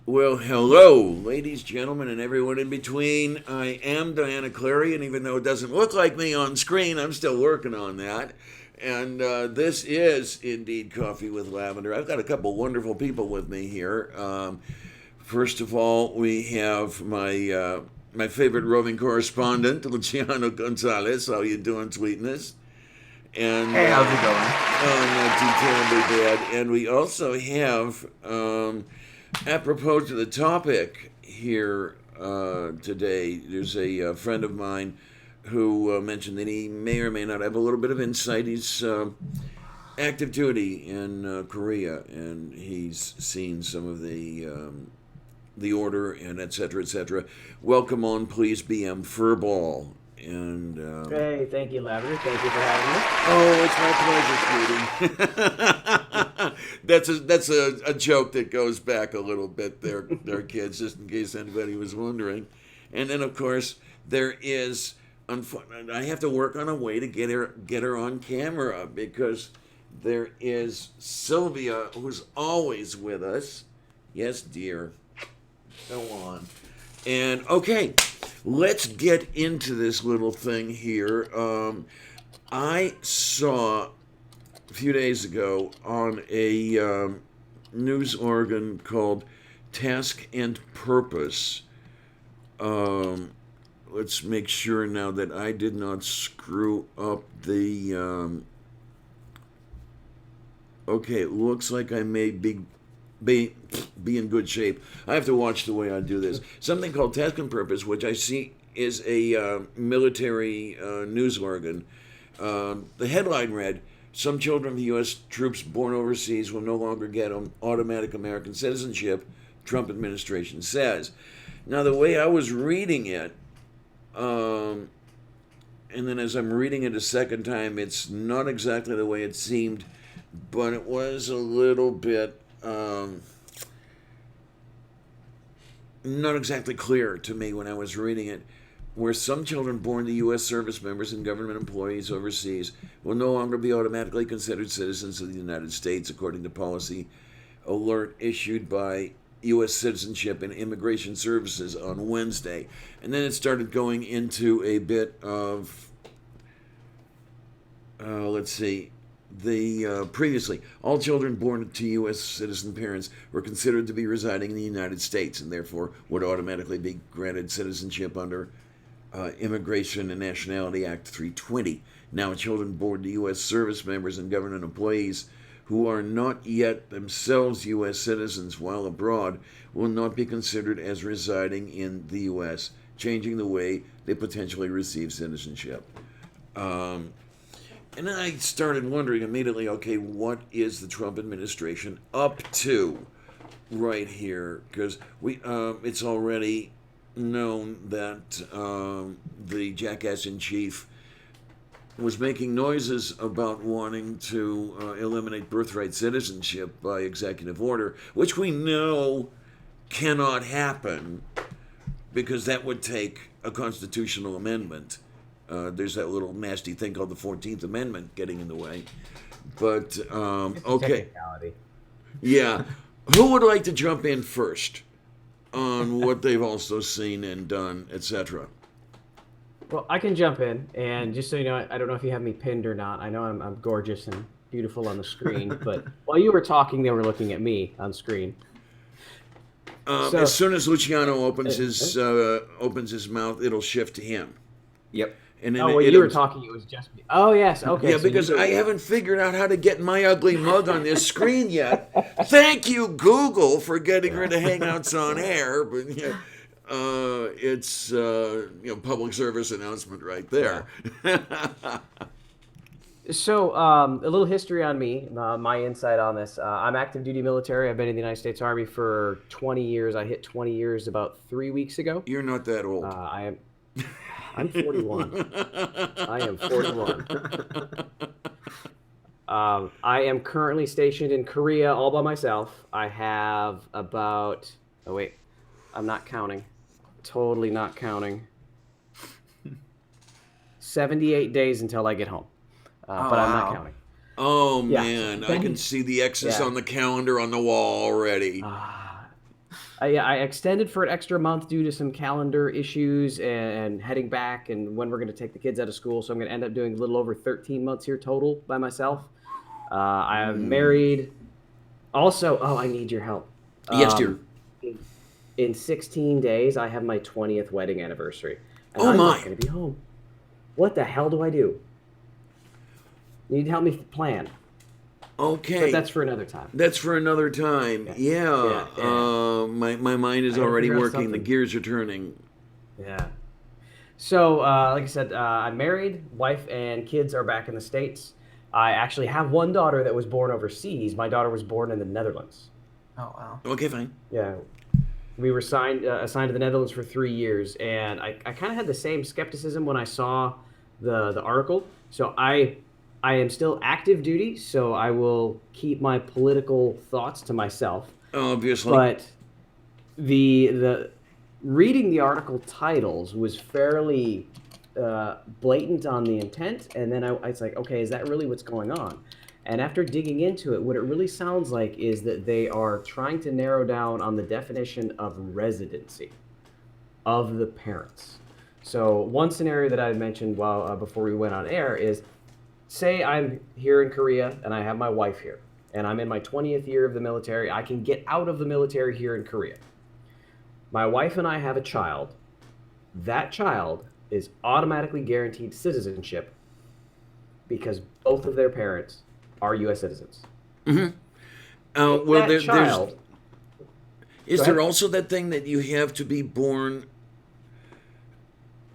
Well, hello, ladies, gentlemen, and everyone in between. I am Diana Clary, and even though it doesn't look like me on screen, I'm still working on that. And this is indeed Coffee with Lavender. I've got a couple wonderful people with me here. First of all, we have my favorite roving correspondent, Luciano Gonzalez. How you doing, sweetness? And Hey, how's it going? not too terribly bad. And we also have, apropos to the topic here today, there's a friend of mine who mentioned that he may or may not have a little bit of insight. He's active duty in Korea, and he's seen some of the order and et cetera, et cetera. Welcome on, please, BM Furball. And Hey, thank you, Lavender. Thank you for having oh, it's my pleasure, Cutie. That's a joke that goes back a little bit there, kids, just in case anybody was wondering. And then, of course, there is. I have to work on a way to get her on camera because there is Sylvia, who's always with us. Yes, dear. Go on. And okay, let's get into this little thing here. I saw a few days ago on a news organ called Task and Purpose. Let's make sure now that I did not screw up the. Okay, it looks like I may be be in good shape. I have to watch the way I do this. Something called Task and Purpose, which I see is a military news organ. The headline read, "Some children of U.S. troops born overseas will no longer get automatic American citizenship," Trump administration says. Now, the way I was reading it, and then as I'm reading it a second time, it's not exactly the way it seemed, but it was a little bit not exactly clear to me when I was reading it, where some children born to U.S. service members and government employees overseas will no longer be automatically considered citizens of the United States, according to policy alert issued by U.S. Citizenship and Immigration Services on Wednesday. And then it started going into a bit of, let's see, the previously all children born to U.S. citizen parents were considered to be residing in the United States and therefore would automatically be granted citizenship under Immigration and Nationality Act 320. Now, children born to U.S. service members and government employees who are not yet themselves U.S. citizens while abroad will not be considered as residing in the U.S., changing the way they potentially receive citizenship. And then I started wondering immediately, okay, what is the Trump administration up to right here? Because it's already known that the jackass in chief was making noises about wanting to eliminate birthright citizenship by executive order, which we know cannot happen because that would take a constitutional amendment. There's that little nasty thing called the 14th Amendment getting in the way. But, you. okay. Technicality. Yeah. Who would like to jump in first on what they've also seen and done, etc.? Well, I can jump in, and just so you know, I don't know if you have me pinned or not. I know I'm gorgeous and beautiful on the screen, but while you were talking, they were looking at me on screen. As So, soon as Luciano uh, opens his mouth, it'll shift to him, Yep. and then oh, when you were talking, it was just me. Oh, yes. Okay. yeah, So because I haven't figured out how to get my ugly mug on this screen yet. Thank you, Google, for getting rid of Hangouts on air. But yeah, it's public service announcement right yeah. there. So, a little history on me, my insight on this. I'm active duty military. I've been in the United States Army for 20 years. I hit 20 years about 3 weeks ago. You're not that old. I am I'm 41. I am 41. I am currently stationed in Korea all by myself. I have about, oh wait, I'm not counting. Totally not counting. 78 days until I get home. Oh But I'm not wow. counting. Oh Yeah. man, I can see the X's Yeah. on the calendar on the wall already. Uh, I extended for an extra month due to some calendar issues and heading back and when we're going to take the kids out of school. So I'm going to end up doing a little over 13 months here total by myself. I am married. Also, I need your help. Yes, dear. In 16 days, I have my 20th wedding anniversary. And Oh, I'm my. not going to be home. What the hell do I do? You need to help me plan. Okay. But that's for another time. That's for another time. Yeah. Yeah. My mind is I gotta already figure out working. The something. gears are turning. Yeah. So, like I said, I'm married. Wife and kids are back in the States. I actually have one daughter that was born overseas. My daughter was born in the Netherlands. Oh, wow. Okay, fine. Yeah. We were assigned to the Netherlands for 3 years, and I kind of had the same skepticism when I saw the article. So I am still active duty, so I will keep my political thoughts to myself. Obviously. But the reading the article titles was fairly blatant on the intent, and then it's like, okay, is that really what's going on? And after digging into it, what it really sounds like is that they are trying to narrow down on the definition of residency of the parents. So one scenario that I mentioned before we went on air is, say I'm here in Korea and I have my wife here, and I'm in my 20th year of the military. I can get out of the military here in Korea. My wife and I have a child. That child is automatically guaranteed citizenship because both of their parents are U.S. citizens. Mm-hmm. Well, That child. is Go there ahead. also that thing that you have to be born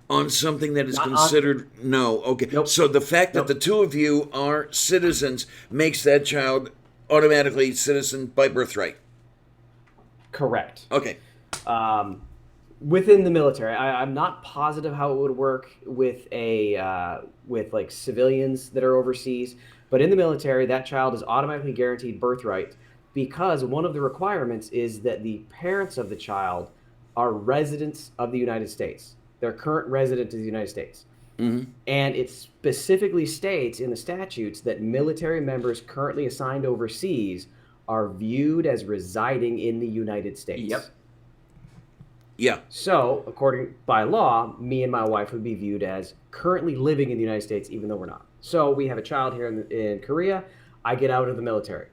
on something that is Not on- considered? No. Okay. Nope. So the fact that Nope. the two of you are citizens makes that child automatically citizen by birthright. Correct. Okay. Within the military, I'm not positive how it would work with with like civilians that are overseas, but in the military, that child is automatically guaranteed birthright because one of the requirements is that the parents of the child are residents of the United States. They're current residents of the United States. Mm-hmm. And it specifically states in the statutes that military members currently assigned overseas are viewed as residing in the United States. Yep. Yeah. So, by law, me and my wife would be viewed as currently living in the United States, even though we're not. So we have a child here in Korea. I get out of the military.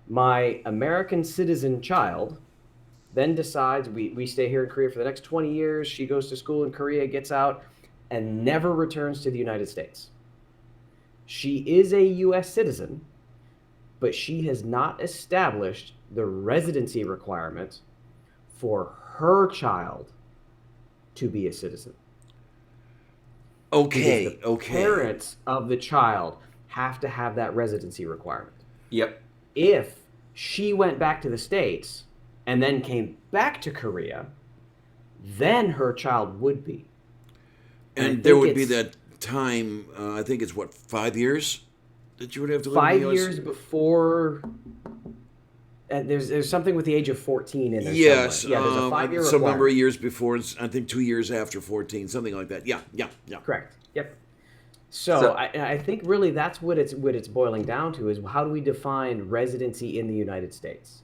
My American citizen child then decides we stay here in Korea for the next 20 years. She goes to school in Korea, gets out, and never returns to the United States. She is a U.S. citizen, but she has not established the residency requirement for her child to be a citizen. Okay. Because the Okay. parents of the child have to have that residency requirement. Yep. If she went back to the States and then came back to Korea, then her child would be. I And there think would be it's that time. I think it's 5 years that you would have to live in 5 the US? years before. There's something with the age of 14 in there. Yes. somewhere. Yeah, there's a 5-year some number requirement. of years before. I think 2 years after 14, something like that. Yeah. Correct. Yep. So I think really that's what it's boiling down to is how do we define residency in the United States?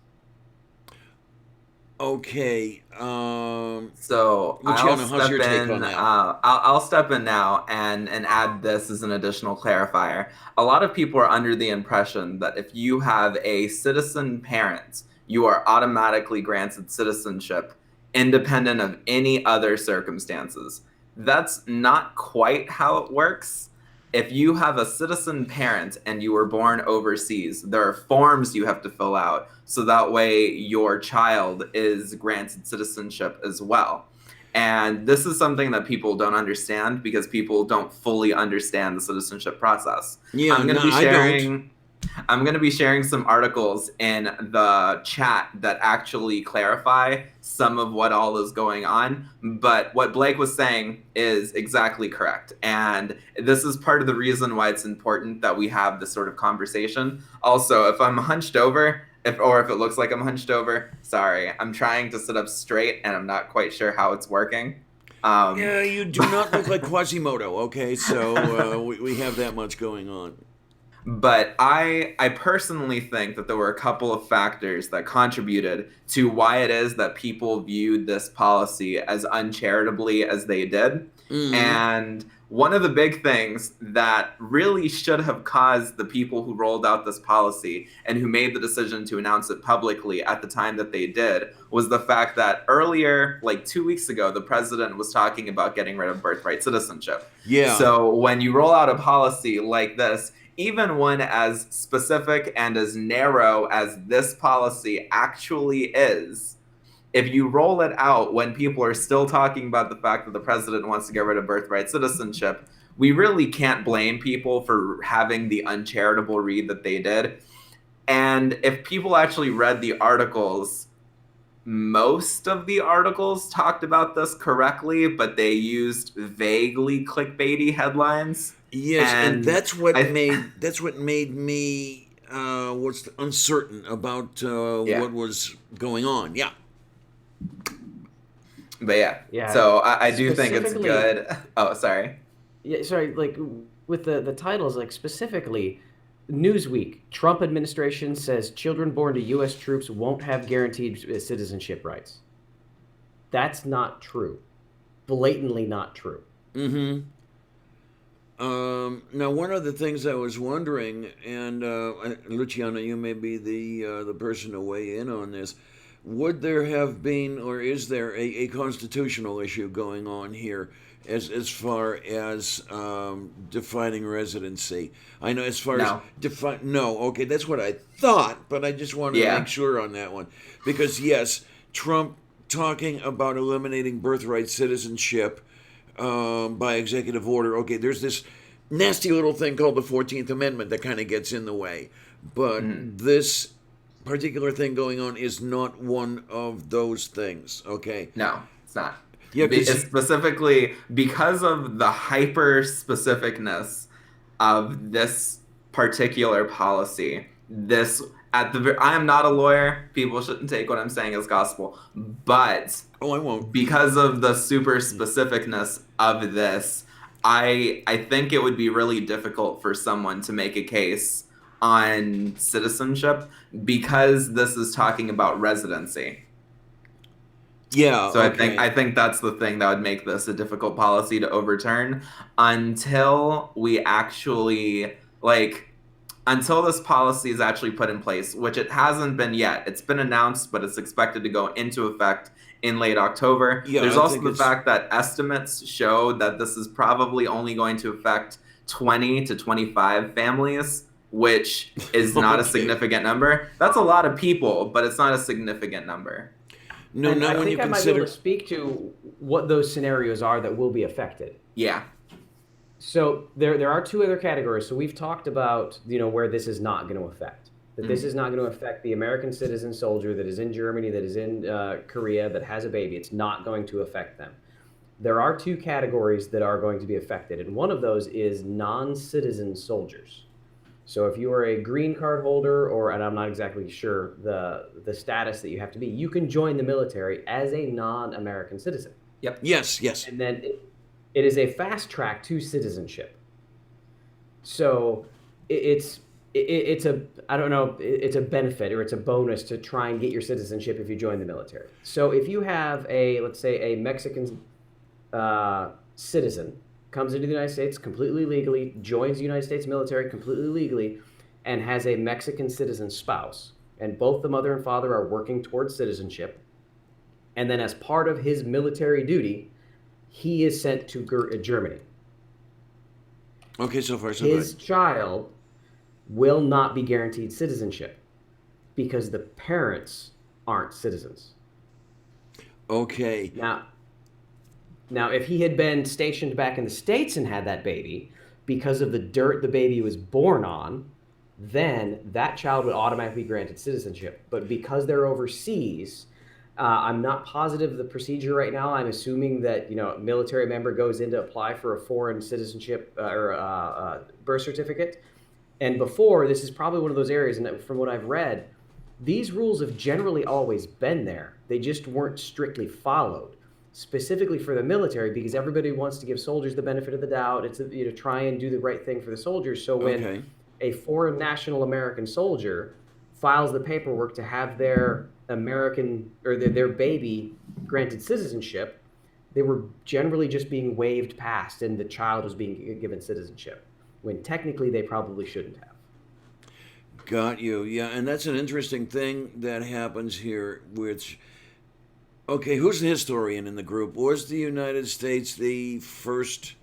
Okay. So Luciano, I'll how's step your take in. on that? I'll step in now and add this as an additional clarifier. A lot of people are under the impression that if you have a citizen parent, you are automatically granted citizenship, independent of any other circumstances. That's not quite how it works. If you have a citizen parent and you were born overseas, there are forms you have to fill out so that way your child is granted citizenship as well. And this is something that people don't understand because people don't fully understand the citizenship process. Yeah, I'm going to no, be I sharing don't. I'm going to be sharing some articles in the chat that actually clarify some of what all is going on. But what Blake was saying is exactly correct. And this is part of the reason why it's important that we have this sort of conversation. Also, if I'm hunched over, if it looks like I'm hunched over, sorry. I'm trying to sit up straight and I'm not quite sure how it's working. Yeah, you do not look like Quasimodo, okay? So we have that much going on. But I personally think that there were a couple of factors that contributed to why it is that people viewed this policy as uncharitably as they did. Mm-hmm. And one of the big things that really should have caused the people who rolled out this policy and who made the decision to announce it publicly at the time that they did was the fact that earlier, like 2 weeks ago, the president was talking about getting rid of birthright citizenship. Yeah. So when you roll out a policy like this, even one as specific and as narrow as this policy actually is, if you roll it out when people are still talking about the fact that the president wants to get rid of birthright citizenship, we really can't blame people for having the uncharitable read that they did. And if people actually read the articles, most of the articles talked about this correctly, but they used vaguely clickbaity headlines. Yes, and that's what made me uncertain about what was going on. Yeah. But Yeah, so I do think it's specifically- good. Oh, sorry. Yeah, sorry, like with the titles, like specifically, Newsweek, Trump administration says children born to U.S. troops won't have guaranteed citizenship rights. That's not true. Blatantly not true. Mm-hmm. Now, one of the things I was wondering, and Luciano, you may be the person to weigh in on this. Would there have been, or is there a constitutional issue going on here as far as defining residency? I know as far as no, okay, that's what I thought, but I just wanted to make sure on that one. Because yes, Trump talking about eliminating birthright citizenship by executive order. Okay, there's this nasty little thing called the 14th Amendment that kind of gets in the way. But this particular thing going on is not one of those things, okay? No, it's not. Yeah, it's specifically because of the hyper specificness of this particular policy. I am not a lawyer. People shouldn't take what I'm saying as gospel, but I won't. Because of the super specificness of this, I think it would be really difficult for someone to make a case on citizenship because this is talking about residency. Yeah. So okay. I think that's the thing that would make this a difficult policy to overturn until we actually until this policy is actually put in place, which it hasn't been yet. It's been announced, but it's expected to go into effect in late October. Yeah, There's I also think the fact that estimates show that this is probably only going to affect 20 to 25 families, which is not a significant number. That's a lot of people, but it's not a significant number. No, And not I when think you I might be consider. able to speak to what those scenarios are that will be affected. Yeah. So there are two other categories. So we've talked about, where this is not going to affect. That this is not going to affect the American citizen soldier that is in Germany, that is in Korea, that has a baby. It's not going to affect them. There are two categories that are going to be affected, and one of those is non-citizen soldiers. So if you are a green card holder, and I'm not exactly sure the status that you have to be, you can join the military as a non-American citizen. Yep. Yes. And then it is a fast track to citizenship. So it's a, I don't know, it's a benefit or it's a bonus to try and get your citizenship if you join the military. So if you have let's say a Mexican citizen comes into the United States completely legally, joins the United States military completely legally, and has a Mexican citizen spouse, and both the mother and father are working towards citizenship, and then as part of his military duty, he is sent to Germany. Okay, so far so His good. child will not be guaranteed citizenship because the parents aren't citizens. Okay. Now, if he had been stationed back in the States and had that baby, because of the dirt the baby was born on, then that child would automatically be granted citizenship. But because they're overseas, I'm not positive of the procedure right now. I'm assuming that a military member goes in to apply for a foreign citizenship or birth certificate. And before, this is probably one of those areas, and from what I've read, these rules have generally always been there. They just weren't strictly followed, specifically for the military, because everybody wants to give soldiers the benefit of the doubt. It's try and do the right thing for the soldiers. So when a foreign national American soldier files the paperwork to have their American or their baby granted citizenship, they were generally just being waved past and the child was being given citizenship when technically they probably shouldn't have. Got you. Yeah, and that's an interesting thing that happens here, which, okay, who's the historian in the group? Was the United States the first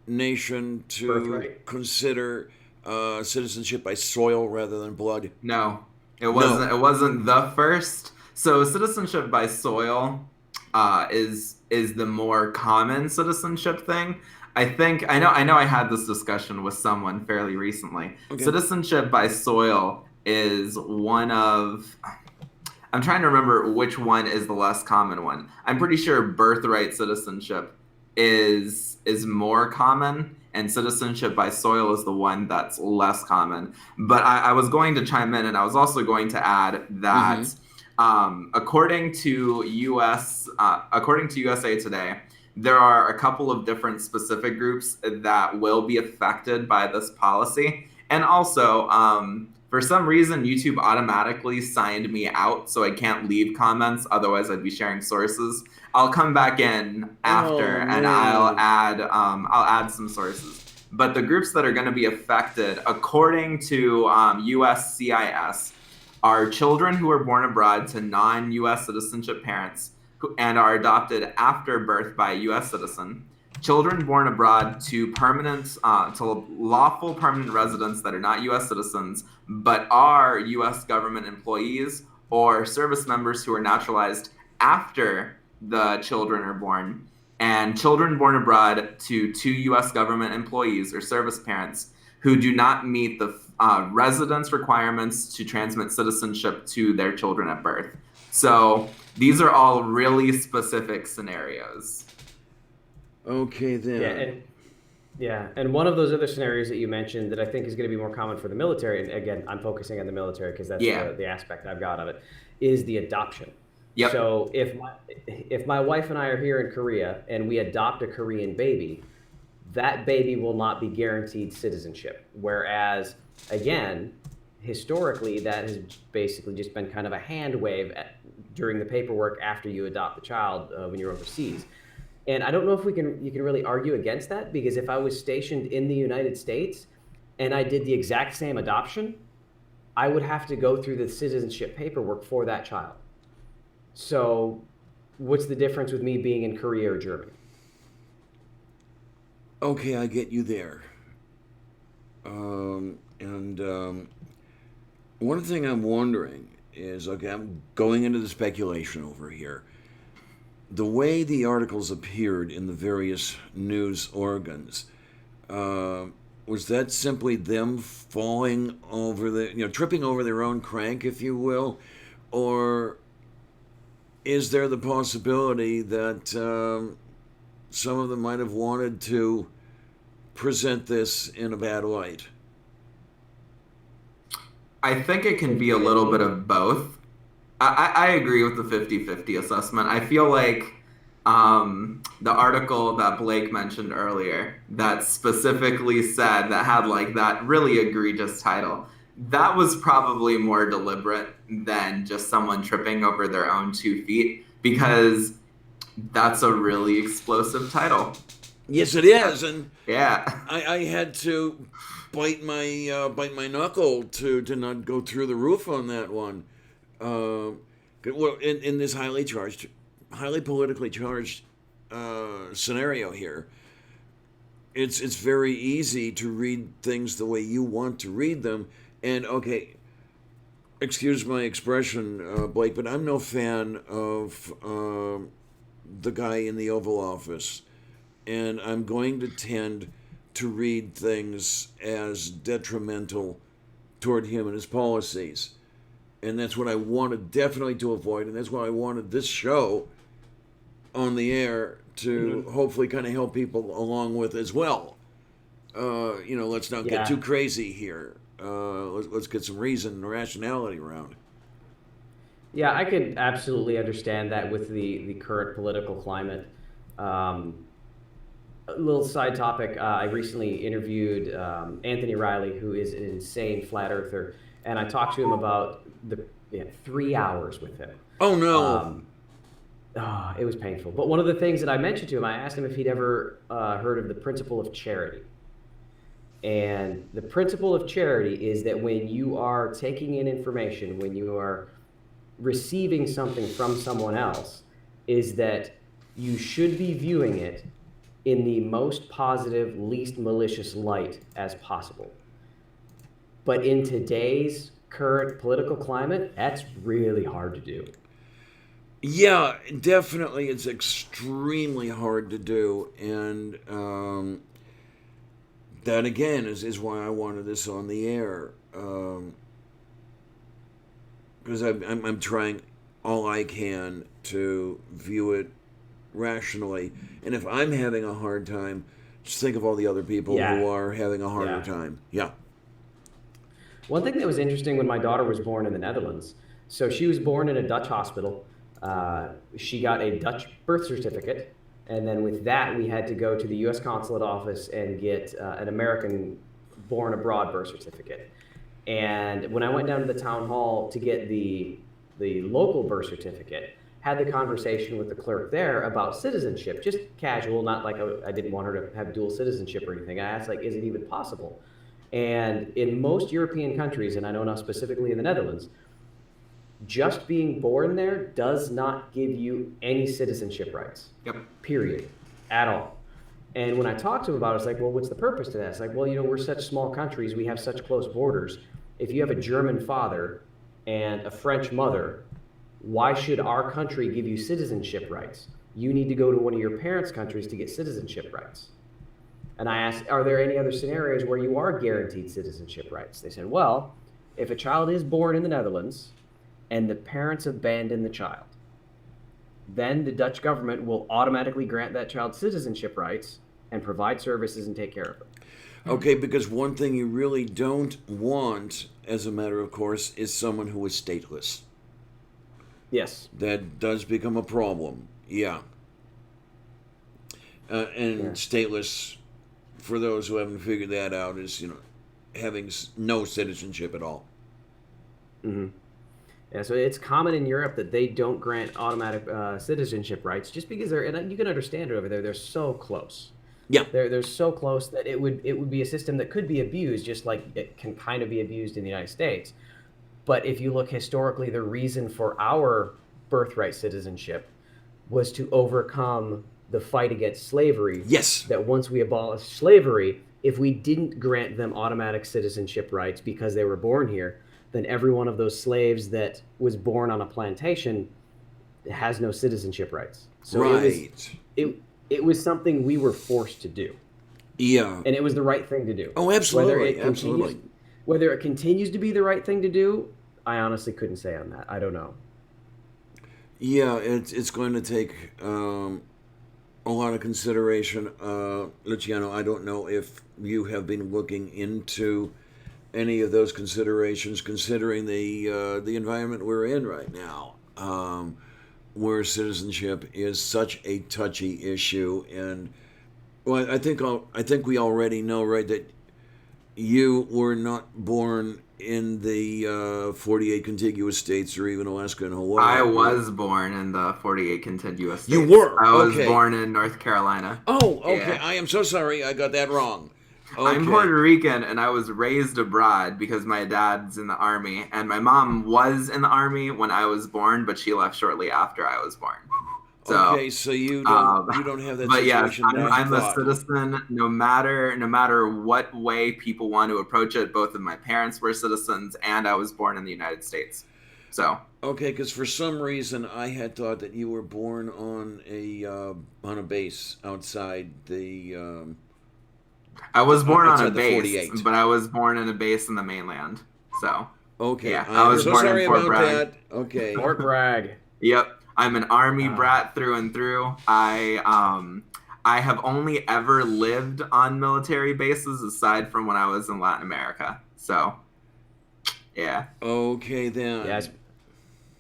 nation to Birthright. consider citizenship by soil rather than blood? No, it wasn't. No. It wasn't the first. So citizenship by soil is the more common citizenship thing. I know I had this discussion with someone fairly recently. Okay. Citizenship by soil is one of, I'm trying to remember which one is the less common one. I'm pretty sure birthright citizenship is more common, and citizenship by soil is the one that's less common. But I was going to chime in, and I was also going to add that according to USA Today, there are a couple of different specific groups that will be affected by this policy. And also, for some reason, YouTube automatically signed me out, so I can't leave comments. Otherwise, I'd be sharing sources. I'll come back in after, and I'll add some sources. But the groups that are going to be affected, according to USCIS, are children who are born abroad to non-U.S. citizenship parents and are adopted after birth by a U.S. citizen, children born abroad to lawful permanent residents that are not U.S. citizens but are U.S. government employees, or service members who are naturalized after the children are born, and children born abroad to two U.S. government employees or service parents who do not meet the residence requirements to transmit citizenship to their children at birth. So these are all really specific scenarios. Okay, then. And one of those other scenarios that you mentioned that I think is going to be more common for the military, and again, I'm focusing on the military because that's the aspect I've got of it, is the adoption. Yep. So if my wife and I are here in Korea and we adopt a Korean baby, that baby will not be guaranteed citizenship. Whereas, again, historically, that has basically just been kind of a hand wave during the paperwork after you adopt the child when you're overseas. And I don't know if you can really argue against that, because if I was stationed in the United States and I did the exact same adoption, I would have to go through the citizenship paperwork for that child. So what's the difference with me being in Korea or Germany? Okay, I get you there. One thing I'm wondering is, okay, I'm going into the speculation over here. The way the articles appeared in the various news organs, was that simply them falling over tripping over their own crank, if you will? Or is there the possibility that some of them might have wanted to present this in a bad light? I think it can be a little bit of both. I agree with the 50-50 assessment. I feel like the article that Blake mentioned earlier that specifically said, that had like that really egregious title, that was probably more deliberate than just someone tripping over their own 2 feet, because that's a really explosive title. Yes, it is, and yeah, I had to bite my knuckle to not go through the roof on that one. Well, in this highly politically charged scenario here, it's very easy to read things the way you want to read them. And okay, excuse my expression, Blake, but I'm no fan of the guy in the Oval Office, and I'm going to tend to read things as detrimental toward him and his policies. And that's what I wanted definitely to avoid, and that's why I wanted this show on the air to hopefully kind of help people along with as well. Let's not get too crazy here. Let's get some reason and rationality around. Yeah, I could absolutely understand that with the current political climate. A little side topic. I recently interviewed Anthony Riley, who is an insane flat earther, and I talked to him about 3 hours with him. Oh no. It was painful. But one of the things that I mentioned to him, I asked him if he'd ever heard of the principle of charity. And the principle of charity is that when you are taking in information, when you are receiving something from someone else, is that you should be viewing it in the most positive, least malicious light as possible. But in today's current political climate, that's really hard to do. Yeah, definitely, it's extremely hard to do, and that again is why I wanted this on the air, because I'm trying all I can to view it rationally, and if I'm having a hard time, just think of all the other people who are having a harder time. Yeah. One thing that was interesting when my daughter was born in the Netherlands, so she was born in a Dutch hospital. She got a Dutch birth certificate, and then with that, we had to go to the U.S. consulate office and get an American born abroad birth certificate. And when I went down to the town hall to get the local birth certificate, had the conversation with the clerk there about citizenship, just casual, not like I didn't want her to have dual citizenship or anything. I asked, like, is it even possible? And in most European countries, and I know now specifically in the Netherlands, just being born there does not give you any citizenship rights. Yep. Period. At all. And when I talked to him about it, I was like, well, what's the purpose to that? It's like, well, we're such small countries. We have such close borders. If you have a German father and a French mother, why should our country give you citizenship rights? You need to go to one of your parents' countries to get citizenship rights. And I asked, are there any other scenarios where you are guaranteed citizenship rights? They said, well, if a child is born in the Netherlands and the parents abandon the child, then the Dutch government will automatically grant that child citizenship rights and provide services and take care of them. Okay, because one thing you really don't want, as a matter of course, is someone who is stateless. Yes. That does become a problem. Yeah. And stateless, for those who haven't figured that out, is, having no citizenship at all. Mm-hmm. Yeah, so it's common in Europe that they don't grant automatic citizenship rights just because and you can understand it over there, they're so close. Yeah. They're so close that it would be a system that could be abused, just like it can kind of be abused in the United States. But if you look historically, the reason for our birthright citizenship was to overcome the fight against slavery. Yes. That once we abolished slavery, if we didn't grant them automatic citizenship rights because they were born here, then every one of those slaves that was born on a plantation has no citizenship rights. So it was something we were forced to do. Yeah. And it was the right thing to do. Oh, absolutely. Whether it continues to be the right thing to do, I honestly couldn't say on that. I don't know. Yeah, it's going to take a lot of consideration. Luciano, I don't know if you have been looking into any of those considerations, considering the environment we're in right now, where citizenship is such a touchy issue. And well, I think we already know, right, that you were not born in the 48 contiguous states or even Alaska and Hawaii. I was born in the 48 contiguous states. You were? I was born in North Carolina. Oh, okay. Yeah. I am so sorry. I got that wrong. Okay. I'm Puerto Rican, and I was raised abroad because my dad's in the Army, and my mom was in the Army when I was born, but she left shortly after I was born. So, okay, so you don't have that but situation. But yes, I'm a citizen. No matter what way people want to approach it, both of my parents were citizens, and I was born in the United States. So okay, because for some reason I had thought that you were born on a base outside the. I was born on a base, 48. but I was born in a base in the mainland. So okay, yeah, I was so born sorry in Fort about Bragg. that. Okay, Fort Bragg. Yep. I'm an Army brat through and through. I have only ever lived on military bases aside from when I was in Latin America. So, yeah. Okay then. Yeah,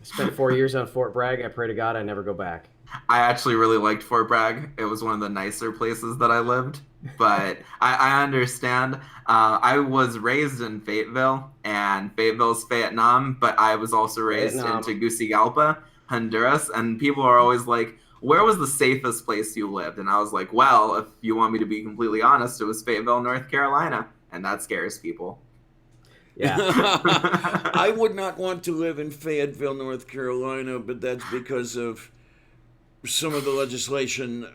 Spent 4 years on Fort Bragg. I pray to God I never go back. I actually really liked Fort Bragg. It was one of the nicer places that I lived. But I understand. I was raised in Fayetteville, and Fayetteville's Vietnam, but I was also raised in Vietnam. Tegucigalpa, Honduras, and people are always like, where was the safest place you lived? And I was like, well, if you want me to be completely honest, it was Fayetteville, North Carolina, and that scares people. Yeah. I would not want to live in Fayetteville, North Carolina, but that's because of some of the legislation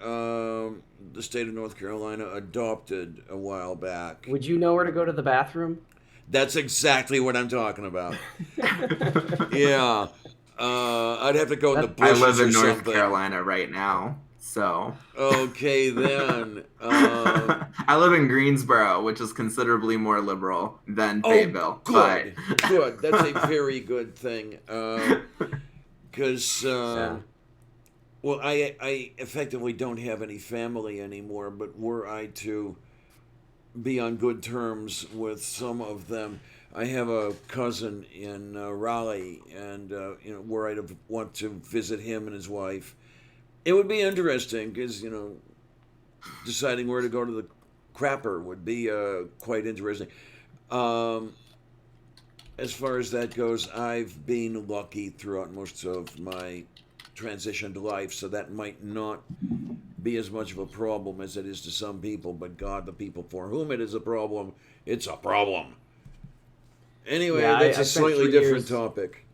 the state of North Carolina adopted a while back. Would you know where to go to the bathroom? That's exactly what I'm talking about. Yeah. I'd have to go in the I bushes live in or North something. Carolina right now, so. Okay, then. I live in Greensboro, which is considerably more liberal than Fayetteville. Good. But... Good. That's a very good thing. Because, well, I effectively don't have any family anymore, but were I to be on good terms with some of them, I have a cousin in Raleigh, and where I'd want to visit him and his wife. It would be interesting because deciding where to go to the crapper would be quite interesting. As far as that goes, I've been lucky throughout most of my transitioned life, so that might not be as much of a problem as it is to some people, but God, the people for whom it is a problem, it's a problem. Anyway, Yeah, that's I a spent slightly 3 different years. topic.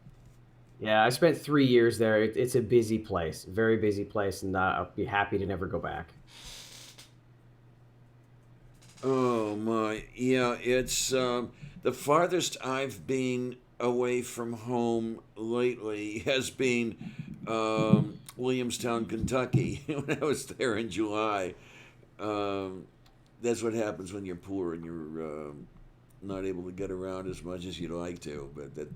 Yeah, I spent 3 years there. It's a busy place, very busy place, and I'll be happy to never go back. Oh my, yeah, it's the farthest I've been away from home lately has been Williamstown, Kentucky, when I was there in July. That's what happens when you're poor and you're not able to get around as much as you'd like to. But that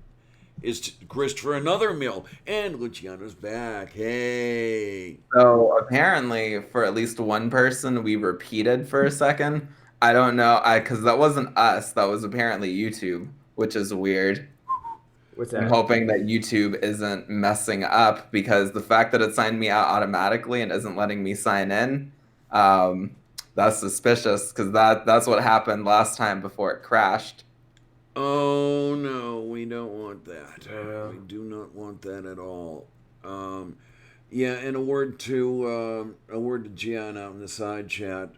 is grist for another mill. And Luciano's back. Hey. So apparently, for at least one person, we repeated for a second. I don't know, because that wasn't us. That was apparently YouTube, which is weird. What's I'm that? hoping that YouTube isn't messing up, because the fact that it signed me out automatically and isn't letting me sign in, that's suspicious, because that's what happened last time before it crashed. Oh no, we don't want that. Yeah. We do not want that at all. Yeah, and a word to Gian out in the side chat.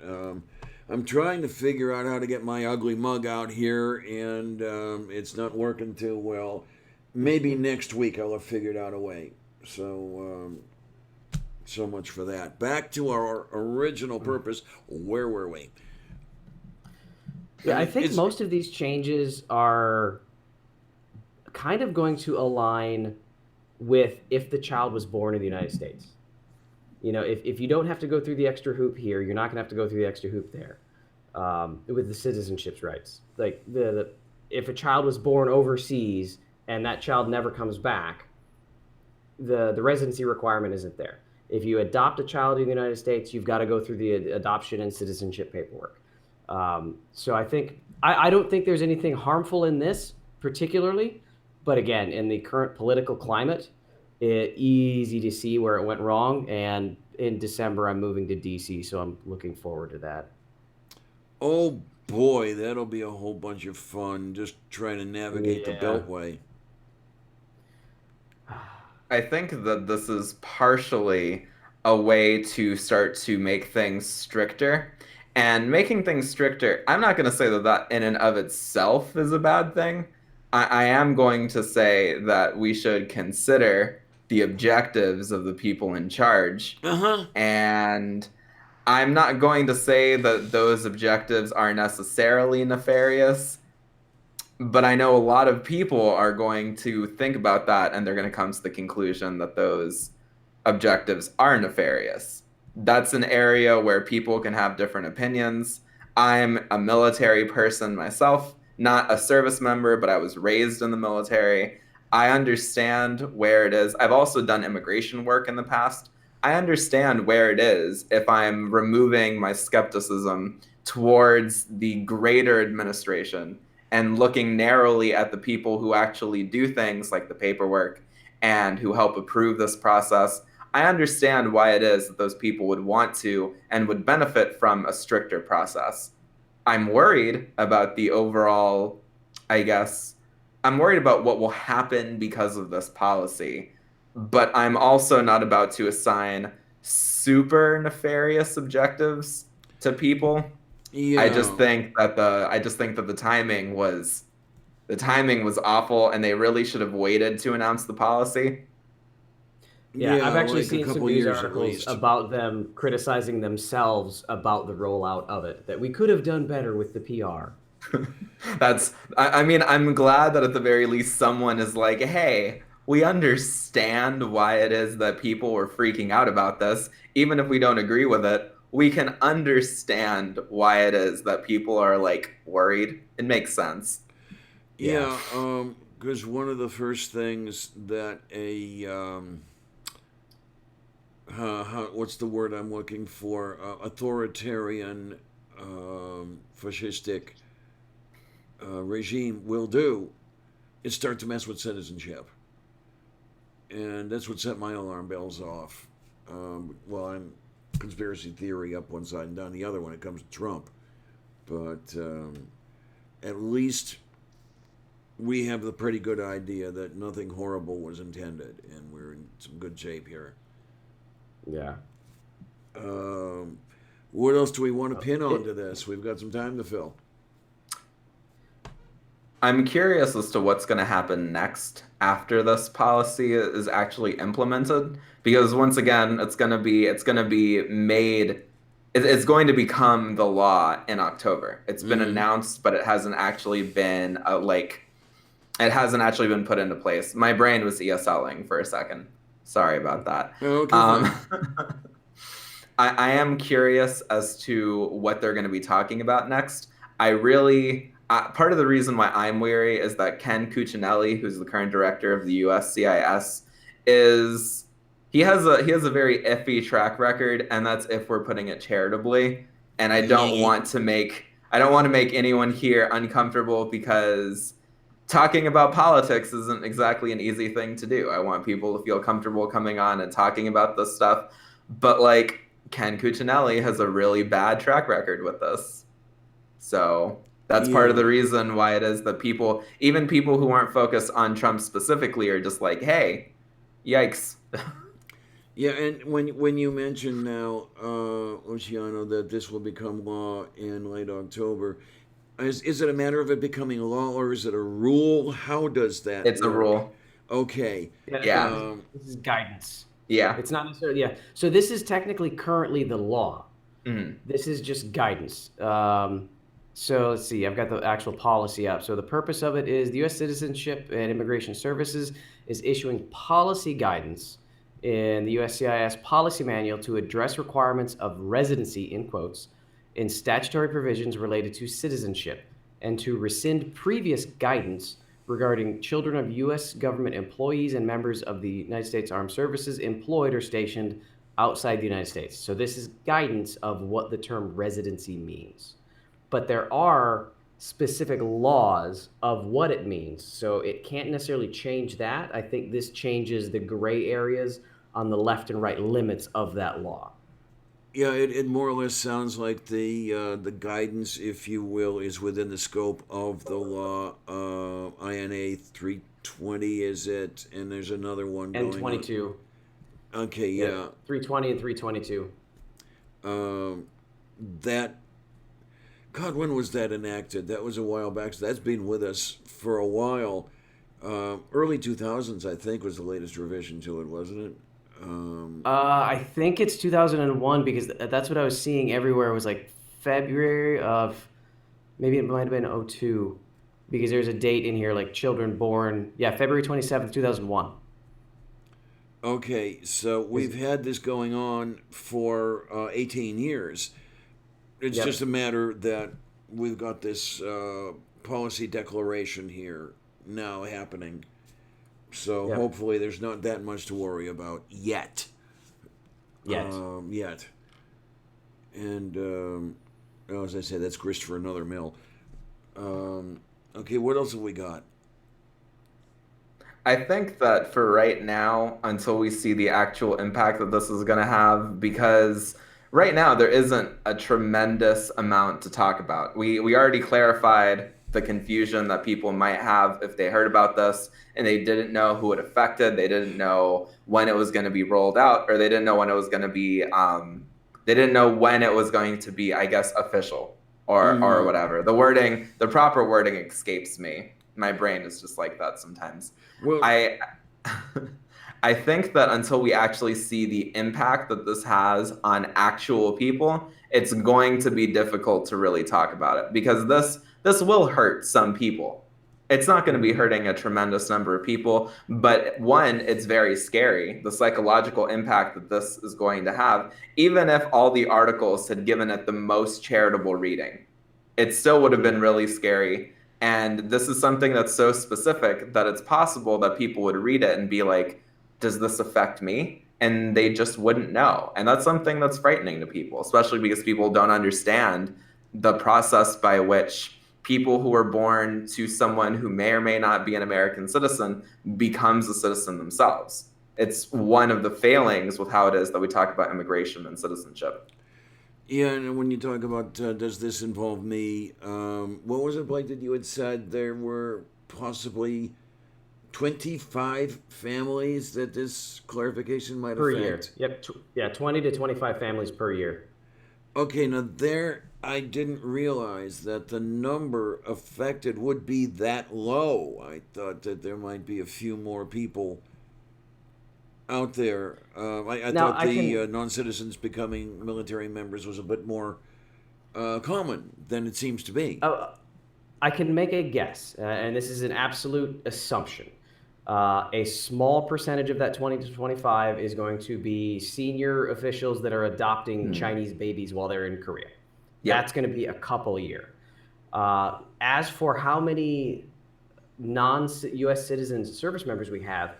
I'm trying to figure out how to get my ugly mug out here, and it's not working too well. Maybe next week I'll have figured out a way. So, so much for that. Back to our original purpose. Where were we? Yeah, I think most of these changes are kind of going to align with if the child was born in the United States. If you don't have to go through the extra hoop here, you're not going to have to go through the extra hoop there with the citizenship rights. Like if a child was born overseas and that child never comes back, the residency requirement isn't there. If you adopt a child in the United States, you've got to go through the adoption and citizenship paperwork. So I don't think there's anything harmful in this particularly, but again, in the current political climate, it's easy to see where it went wrong. And in December, I'm moving to DC, so I'm looking forward to that. Oh boy, that'll be a whole bunch of fun, just trying to navigate the Beltway. I think that this is partially a way to start to make things stricter. And making things stricter, I'm not going to say that in and of itself is a bad thing. I am going to say that we should consider the objectives of the people in charge. And I'm not going to say that those objectives are necessarily nefarious, but I know a lot of people are going to think about that, and they're going to come to the conclusion that those objectives are nefarious. That's an area where people can have different opinions. I'm a military person myself, not a service member, but I was raised in the military. I understand where it is. I've also done immigration work in the past. I understand where it is if I'm removing my skepticism towards the greater administration and looking narrowly at the people who actually do things like the paperwork and who help approve this process, I understand why it is that those people would want to and would benefit from a stricter process. I'm worried about the overall, I guess, I'm worried about what will happen because of this policy, but I'm also not about to assign super nefarious objectives to people. Yeah. I just think that the timing was awful, and they really should have waited to announce the policy. Yeah, I've actually like a seen some couple news years at articles least. about them criticizing themselves about the rollout of it, that we could have done better with the PR. I mean, I'm glad that at the very least someone is like, hey, we understand why it is that people were freaking out about this. Even if we don't agree with it, we can understand why it is that people are like worried. It makes sense. Yeah, because one of the first things that what's the word I'm looking for? Authoritarian, fascistic regime will do is start to mess with citizenship. And that's what set my alarm bells off. Well, I'm conspiracy theory up one side and down the other when it comes to Trump. But at least we have the pretty good idea that nothing horrible was intended, and we're in some good shape here. Yeah. What else do we want to pin onto this? We've got some time to fill. I'm curious as to what's going to happen next after this policy is actually implemented, because once again, it's going to be made. It's going to become the law in October. It's been announced, but it hasn't actually been it hasn't actually been put into place. My brain was ESLing for a second. Sorry about that. Okay. I am curious as to what they're going to be talking about next. Part of the reason why I'm wary is that Ken Cuccinelli, who's the current director of the USCIS, he has a very iffy track record, and that's if we're putting it charitably. And I don't want to make anyone here uncomfortable, because talking about politics isn't exactly an easy thing to do. I want people to feel comfortable coming on and talking about this stuff. But like, Ken Cuccinelli has a really bad track record with this. So that's part of the reason why it is that even people who aren't focused on Trump specifically, are just like, hey, yikes. Yeah, and when you mention now, Luciano, that this will become law in late October, is it a matter of it becoming a law, or is it a rule? How does that It's work? a rule. Okay. Yeah. This is guidance. Yeah. It's not necessarily, yeah. So this is technically currently the law. Mm-hmm. This is just guidance. So let's see, I've got the actual policy up. So the purpose of it is the U.S. Citizenship and Immigration Services is issuing policy guidance in the USCIS policy manual to address requirements of residency, in quotes, in statutory provisions related to citizenship, and to rescind previous guidance regarding children of U.S. government employees and members of the United States Armed Services employed or stationed outside the United States. So this is guidance of what the term residency means. But there are specific laws of what it means. So it can't necessarily change that. I think this changes the gray areas on the left and right limits of that law. Yeah, it more or less sounds like the guidance, if you will, is within the scope of the law. INA 320 is it, and there's another one And going 22. on. Okay, yeah. 320 and 322. That, God, when was that enacted? That was a while back. So that's been with us for a while. Early 2000s, I think, was the latest revision to it, wasn't it? I think it's 2001, because that's what I was seeing everywhere. It was like February of, maybe it might have been 02, because there's a date in here, like children born, February 27th, 2001. Okay, so we've had this going on for 18 years. It's just a matter that we've got this policy declaration here now happening. So hopefully there's not that much to worry about yet. Yet. And as I said, that's grist for another mill. Okay, what else have we got? I think that for right now, until we see the actual impact that this is going to have, because right now there isn't a tremendous amount to talk about. We already clarified the confusion that people might have if they heard about this and they didn't know who it affected, they didn't know when it was going to be rolled out, or they didn't know when it was going to be, they didn't know when it was going to be, I guess, official or whatever. The proper wording escapes me. My brain is just like that sometimes. Well, I I think that until we actually see the impact that this has on actual people, it's going to be difficult to really talk about it, because this will hurt some people. It's not going to be hurting a tremendous number of people, but one, it's very scary, the psychological impact that this is going to have. Even if all the articles had given it the most charitable reading, it still would have been really scary. And this is something that's so specific that it's possible that people would read it and be like, does this affect me? And they just wouldn't know. And that's something that's frightening to people, especially because people don't understand the process by which people who are born to someone who may or may not be an American citizen becomes a citizen themselves. It's one of the failings with how it is that we talk about immigration and citizenship. yeah, and when you talk about does this involve me, what was it, Blake, that you had said there were possibly 25 families that this clarification might Per affect? year. Yep. Yeah, 20 to 25 families per year. Okay, now there, I didn't realize that the number affected would be that low. I thought that there might be a few more people out there. I Now, thought the non-citizens becoming military members was a bit more common than it seems to be. I can make a guess, and this is an absolute assumption. A small percentage of that 20 to 25 is going to be senior officials that are adopting Chinese babies while they're in Korea. Yep. That's going to be a couple a year. As for how many non-U.S. citizens service members we have,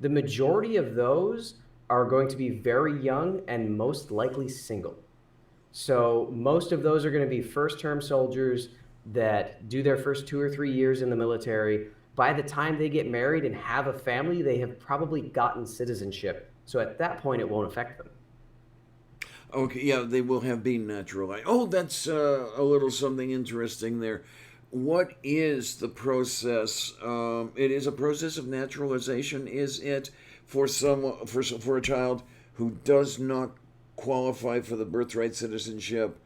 the majority of those are going to be very young and most likely single. So most of those are going to be first-term soldiers that do their first 2 or 3 years in the military. By the time they get married and have a family, they have probably gotten citizenship. So at that point, it won't affect them. Okay, yeah, they will have been naturalized. Oh, that's a little something interesting there. What is the process? It is a process of naturalization. Is it for someone for a child who does not qualify for the birthright citizenship?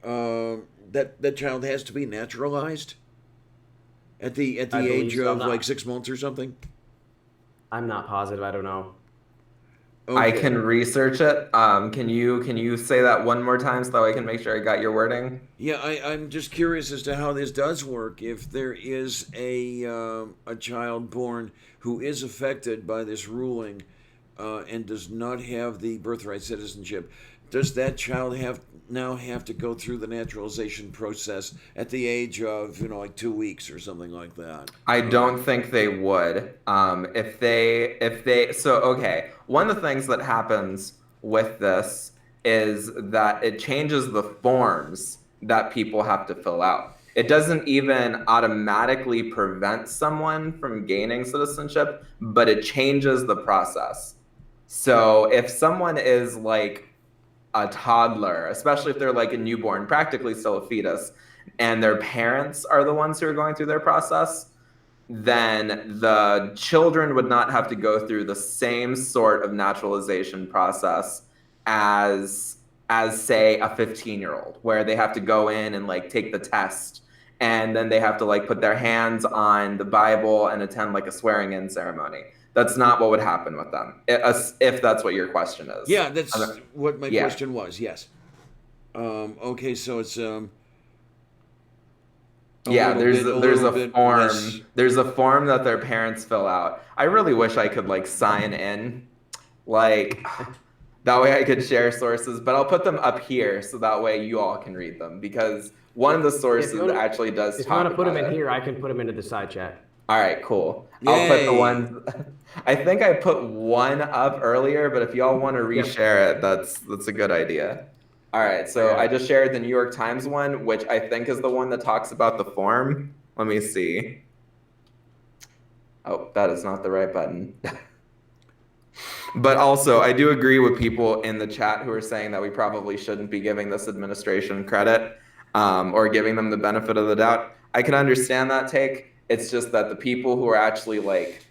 That child has to be naturalized at the I believe age so. of like 6 months or something. I'm not positive. I don't know. I Okay. can research it. Can you say that one more time so that I can make sure I got your wording? Yeah, I'm just curious as to how this does work. If there is a child born who is affected by this ruling and does not have the birthright citizenship, does that child now have to go through the naturalization process at the age of like 2 weeks or something like that? I don't think they would. So okay. One of the things that happens with this is that it changes the forms that people have to fill out. It doesn't even automatically prevent someone from gaining citizenship, but it changes the process. So if someone is like a toddler, especially if they're like a newborn, practically still a fetus, and their parents are the ones who are going through their process, then the children would not have to go through the same sort of naturalization process as say a 15-year-old, where they have to go in and like take the test, and then they have to like put their hands on the Bible and attend like a swearing in ceremony. That's not what would happen with them, if that's what your question is. Yeah, that's what my Yeah. question was. Yes. Okay, so it's Yeah, there's little a bit form. less. There's a form that their parents fill out. I really wish I could like sign in, like that way I could share sources. But I'll put them up here so that way you all can read them, because one of the sources actually does If you talk want to put them about in it. here, I can put them into the side chat. All right, cool. I'll put the Yay. ones. I think I put one up earlier, but if y'all want to reshare it, that's a good idea. All right, so I just shared the New York Times one, which I think is the one that talks about the form. Let me see. Oh, that is not the right button. But also, I do agree with people in the chat who are saying that we probably shouldn't be giving this administration credit or giving them the benefit of the doubt. I can understand that take. It's just that the people who are actually like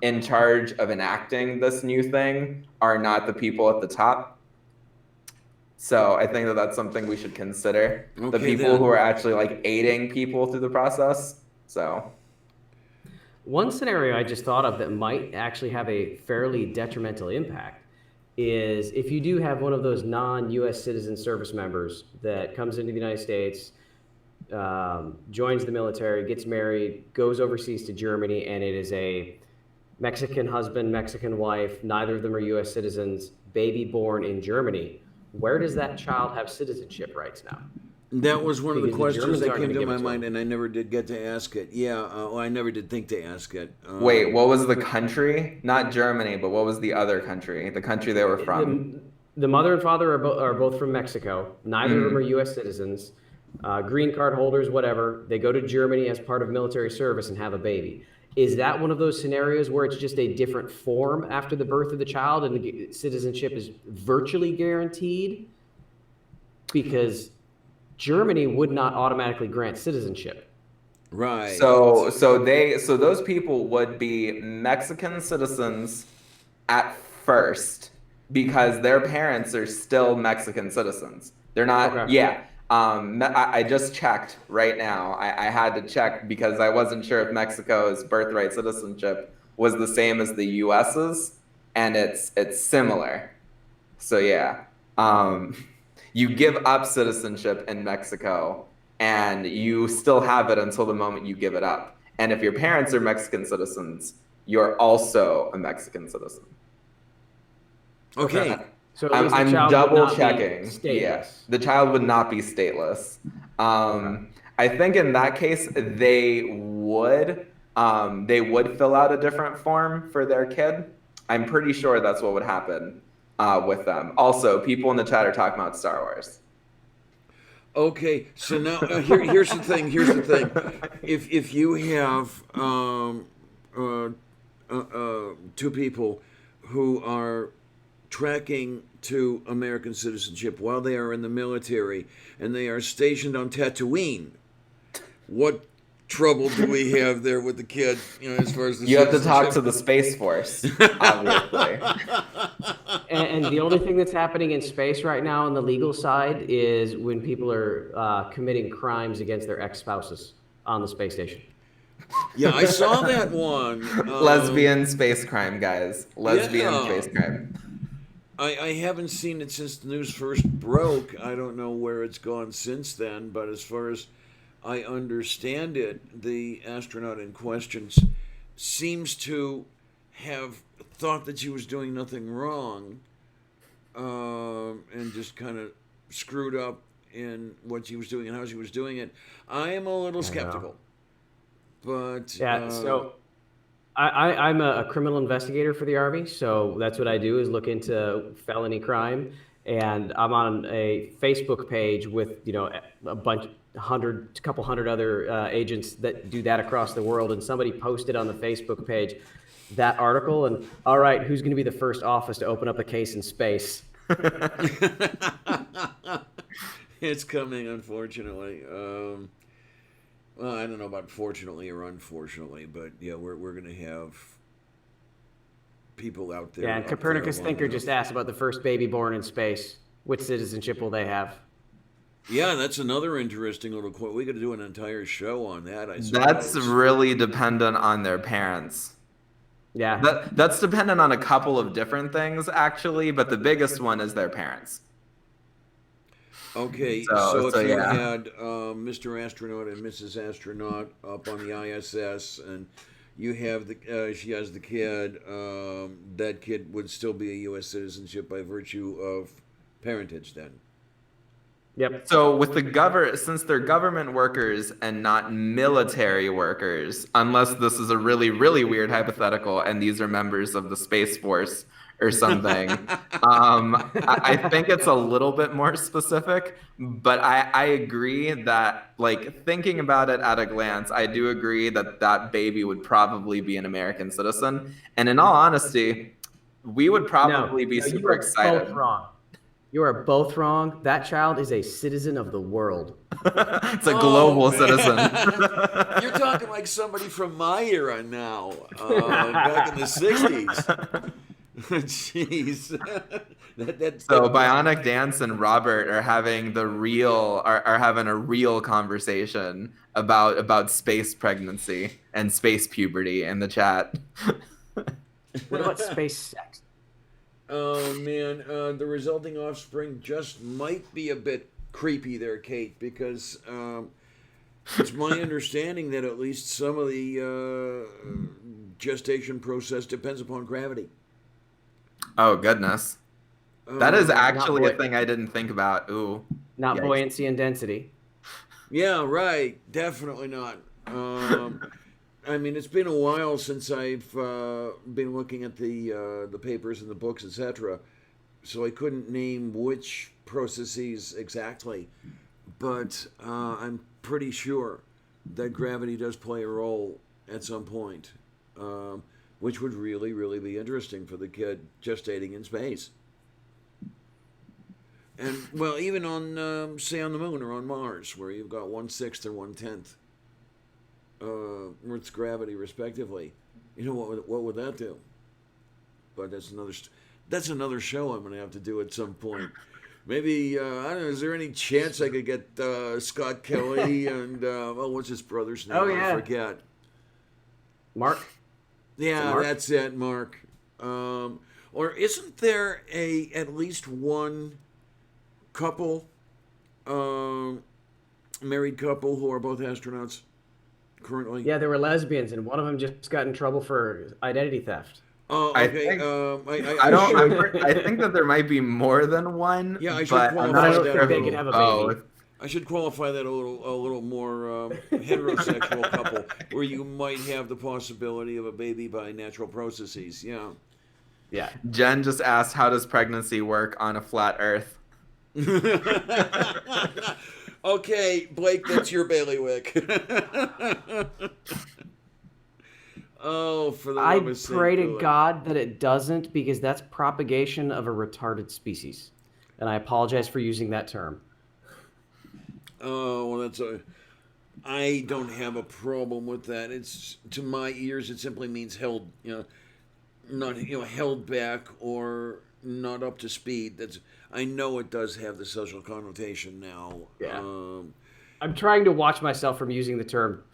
in charge of enacting this new thing are not the people at the top. So I think that that's something we should consider. The Okay, people then. who are actually like aiding people through the process. So One scenario I just thought of that might actually have a fairly detrimental impact is if you do have one of those non-U.S. citizen service members that comes into the United States, joins the military, gets married, goes overseas to Germany, and it is a Mexican husband, Mexican wife, neither of them are U.S. citizens, baby born in Germany. Where does that child have citizenship rights now? That was one of the Because the questions Germans that aren't came gonna to give it my to mind, them. and I never did get to ask it. Yeah, well, I never did think to ask it. wait, what was the country? Not Germany, but what was the other country? The country they were from? The mother and father are both from Mexico. Neither of them are Mhm. U.S. citizens, green card holders, whatever. They go to Germany as part of military service and have a baby. Is that one of those scenarios where it's just a different form after the birth of the child and the citizenship is virtually guaranteed? Because Germany would not automatically grant citizenship. Right. So those people would be Mexican citizens at first because their parents are still Mexican citizens. They're not. Okay. Yeah. I just checked right now. I had to check because I wasn't sure if Mexico's birthright citizenship was the same as the U.S.'s, and it's similar. So yeah, you give up citizenship in Mexico, and you still have it until the moment you give it up. And if your parents are Mexican citizens, you're also a Mexican citizen. Okay. So at least the I'm child would double not be checking. Yeah, stateless. the child would not be stateless. I think in that case they would fill out a different form for their kid. I'm pretty sure that's what would happen with them. Also, people in the chat are talking about Star Wars. Okay, so now here's the thing. Here's the thing. If you have two people who are tracking to American citizenship while they are in the military and they are stationed on Tatooine, what trouble do we have there with the kid? You know, as far as the You have to talk to citizenship? the Space Force, obviously. And the only thing that's happening in space right now on the legal side is when people are committing crimes against their ex-spouses on the space station. Yeah, I saw that one. Lesbian space crime, guys. Lesbian Yeah. space crime. I haven't seen it since the news first broke. I don't know where it's gone since then, but as far as I understand it, the astronaut in question seems to have thought that she was doing nothing wrong, and just kind of screwed up in what she was doing and how she was doing it. I am a little skeptical, but Yeah, so I'm a criminal investigator for the Army, so that's what I do is look into felony crime, and I'm on a Facebook page with a couple hundred other agents that do that across the world, and somebody posted on the Facebook page that article, and all right, who's going to be the first office to open up a case in space? it's coming, unfortunately. Well, I don't know about fortunately or unfortunately, but yeah, we're going to have people out there. Yeah, and up Copernicus there Thinker long just enough. asked about the first baby born in space. What citizenship will they have? Yeah, that's another interesting little quote. We got to do an entire show on that. I suppose. That's really dependent on their parents. Yeah. That's dependent on a couple of different things, actually, but the biggest one is their parents. Okay, So if you yeah. had Mr. Astronaut and Mrs. Astronaut up on the ISS, and you have she has the kid, that kid would still be a U.S. citizenship by virtue of parentage. Then. Yep. So with since they're government workers and not military workers, unless this is a really, really weird hypothetical and these are members of the Space Force or something. I think it's a little bit more specific, but I agree that, like, thinking about it at a glance, I do agree that that baby would probably be an American citizen. And in all honesty, we would probably be you super are excited. both wrong. You are both wrong. That child is a citizen of the world. It's a global citizen. You're talking like somebody from my era now, back in the 60s. Jeez. So Bionic Dance and Robert are having are having a real conversation about space pregnancy and space puberty in the chat. What about space sex? Oh man, the resulting offspring just might be a bit creepy there, Kate, because it's my understanding that at least some of the gestation process depends upon gravity. Oh goodness. That is actually Not a thing I didn't think about. Ooh. Not Yikes. buoyancy and density. Yeah, right. Definitely not. I mean, it's been a while since I've been looking at the papers and the books, etc. So I couldn't name which processes exactly, but I'm pretty sure that gravity does play a role at some point, which would really, really be interesting for the kid gestating in space. And well, even on say on the moon or on Mars, where you've got 1/6 or 1/10 Earth's gravity, respectively. You know what would that do? But that's another show I'm going to have to do at some point. Maybe I don't know. Is there any chance I could get Scott Kelly and what's his brother's name? Oh, yeah. I forget. Mark? Yeah, Mark? that's it, Mark. Or isn't there at least one couple, married couple who are both astronauts currently? Yeah, they were lesbians, and one of them just got in trouble for identity theft. Oh, I okay. think- I don't. I think that there might be more than one. Yeah, I should but I'm qualify not that sure a they little. could have a Oh, baby. I should qualify that a little more heterosexual couple, where you might have the possibility of a baby by natural processes. Yeah. Yeah. Jen just asked, "How does pregnancy work on a flat Earth?" Okay, Blake, that's your bailiwick. Oh, for the I love of Saint pray to Philip. God that it doesn't, because that's propagation of a retarded species. And I apologize for using that term. Oh, well, I don't have a problem with that. It's, to my ears, it simply means held, not held back or not up to speed. I know it does have the social connotation now. Yeah. I'm trying to watch myself from using the term.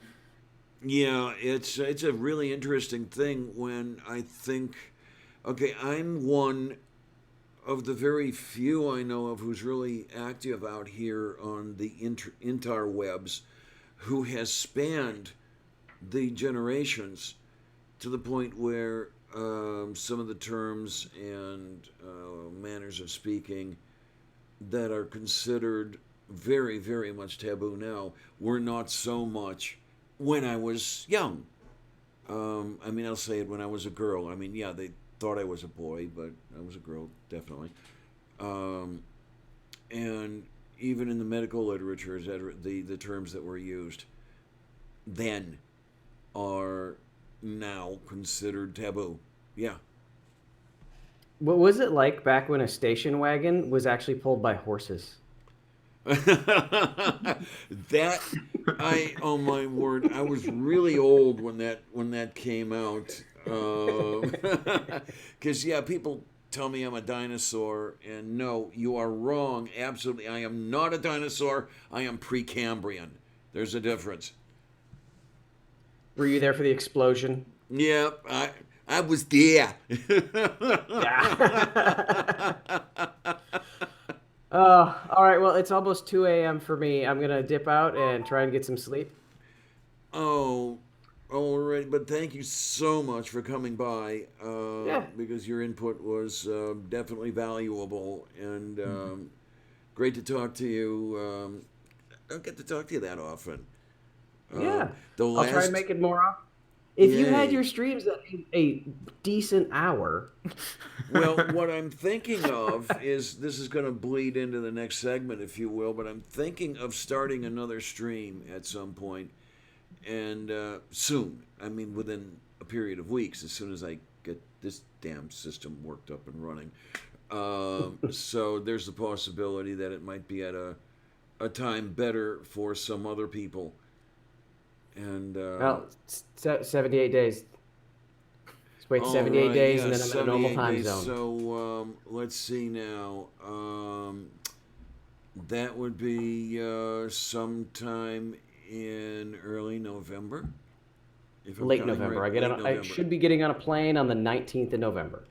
Yeah, it's a really interesting thing when I think, okay, I'm one of the very few I know of who's really active out here on the interwebs, who has spanned the generations to the point where some of the terms and manners of speaking that are considered very, very much taboo now were not so much when I was young. I mean, I'll say it when I was a girl. I mean, yeah, they thought I was a boy, but I was a girl, definitely. And even in the medical literature, the terms that were used then are now considered taboo. Yeah. What was it like back when a station wagon was actually pulled by horses? Oh my word, I was really old when that came out. Because yeah, people tell me I'm a dinosaur, and no, you are wrong. Absolutely, I am not a dinosaur. I am Precambrian. There's a difference. Were you there for the explosion? Yep, I was there. All right, well, it's almost 2 a.m. for me. I'm going to dip out and try and get some sleep. Oh, all right, but thank you so much for coming by. Yeah. Because your input was definitely valuable, and great to talk to you. I don't get to talk to you that often. Yeah. The I'll try last- and make it more often. If you had Yay. your streams at a decent hour, Well, what I'm thinking of is this is going to bleed into the next segment, if you will, but I'm thinking of starting another stream at some point, and soon. I mean, within a period of weeks, as soon as I get this damn system worked up and running. So there's the possibility that it might be at a time better for some other people. And Well, 78 days. Let's wait 78 days, and then I'm in a normal time zone. So let's see now. That would be sometime in early November. Late November. Right, I should be getting on a plane on the 19th of November.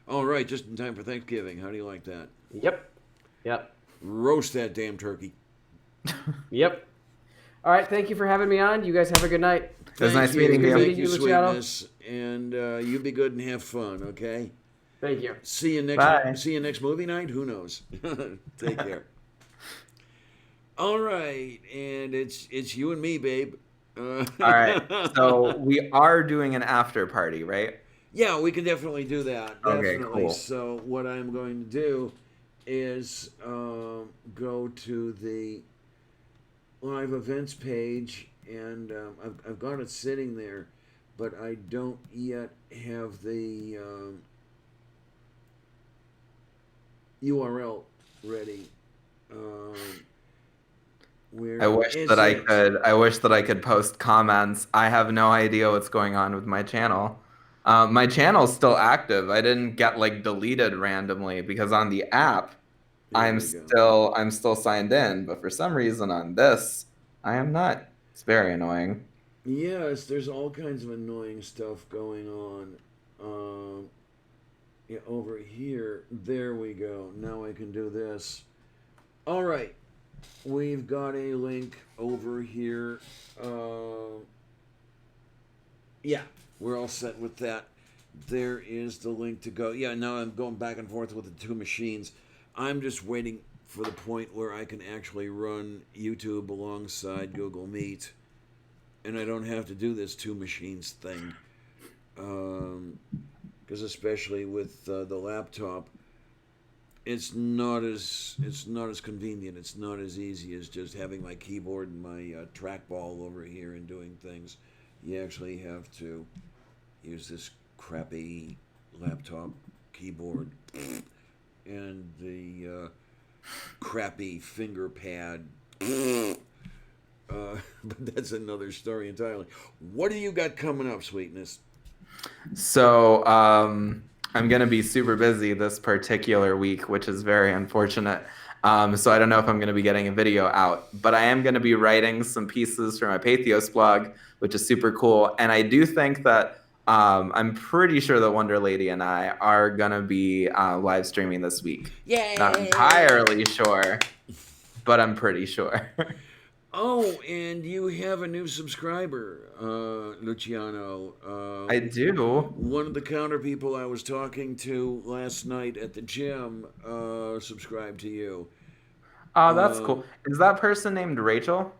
All right, just in time for Thanksgiving. How do you like that? Yep. Roast that damn turkey. Yep. All right, thank you for having me on. You guys have a good night. It was nice meeting you. Thank you, Luciano. sweetness. And you be good and have fun, okay? Thank you. See you next. Bye. See you next movie night. Who knows? Take care. All right, and it's you and me, babe. All right. So we are doing an after party, right? Yeah, we can definitely do that. Okay, Definitely. cool. So what I'm going to do is go to the live events page, and I've got it sitting there, but I don't yet have the URL ready. Where I wish is that I it? could. I wish that I could post comments. I have no idea what's going on with my channel. My channel's still active. I didn't get like deleted randomly because on the app, Here I'm we go. still signed in, but for some reason on this, I am not. It's very annoying. Yes, there's all kinds of annoying stuff going on. Yeah, over here. There we go. Now I can do this. All right. We've got a link over here. Yeah, we're all set with that. There is the link to go. Yeah, now I'm going back and forth with the two machines. I'm just waiting for the point where I can actually run YouTube alongside Google Meet, and I don't have to do this two machines thing. Because especially with the laptop, it's not as convenient. It's not as easy as just having my keyboard and my trackball over here and doing things. You actually have to use this crappy laptop keyboard and the crappy finger pad. But that's another story entirely. What do you got coming up, sweetness? So I'm gonna be super busy this particular week, which is very unfortunate. So I don't know if I'm gonna be getting a video out, but I am gonna be writing some pieces for my Pathos blog, which is super cool. And I do think that I'm pretty sure that Wonder Lady and I are gonna be live streaming this week. Yay! Not entirely sure, but I'm pretty sure. Oh, and you have a new subscriber, Luciano. I do. One of the counter people I was talking to last night at the gym subscribed to you. Oh, that's cool. Is that person named Rachel?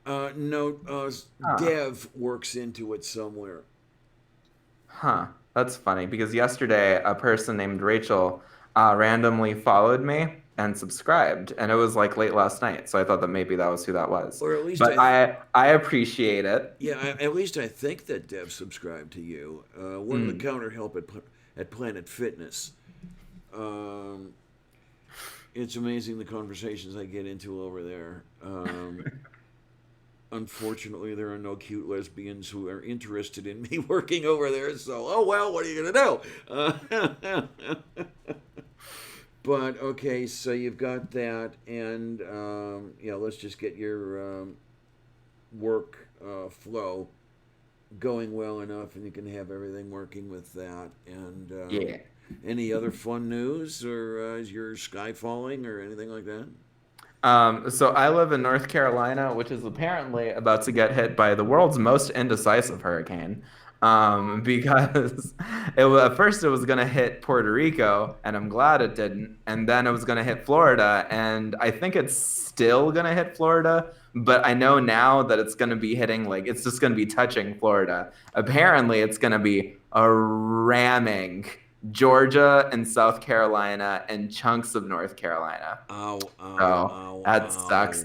No, Dev works into it somewhere. Huh. That's funny because yesterday a person named Rachel randomly followed me and subscribed, and it was like late last night, so I thought that maybe that was who that was. Or at least but I appreciate it. Yeah, at least I think that Dev subscribed to you. One of the counter help at Planet Fitness. It's amazing the conversations I get into over there. Unfortunately, there are no cute lesbians who are interested in me working over there, so, oh well, what are you going to do? But, okay, so you've got that, and, let's just get your work flow going well enough, and you can have everything working with that. And Yeah. Any other fun news, or is your sky falling, or anything like that? So I live in North Carolina, which is apparently about to get hit by the world's most indecisive hurricane. Because at first it was going to hit Puerto Rico, and I'm glad it didn't. And then it was going to hit Florida, and I think it's still going to hit Florida. But I know now that it's going to be hitting, like, it's just going to be touching Florida. Apparently, it's going to be ramming Georgia and South Carolina and chunks of North Carolina. Ow, So ow, that ow. sucks.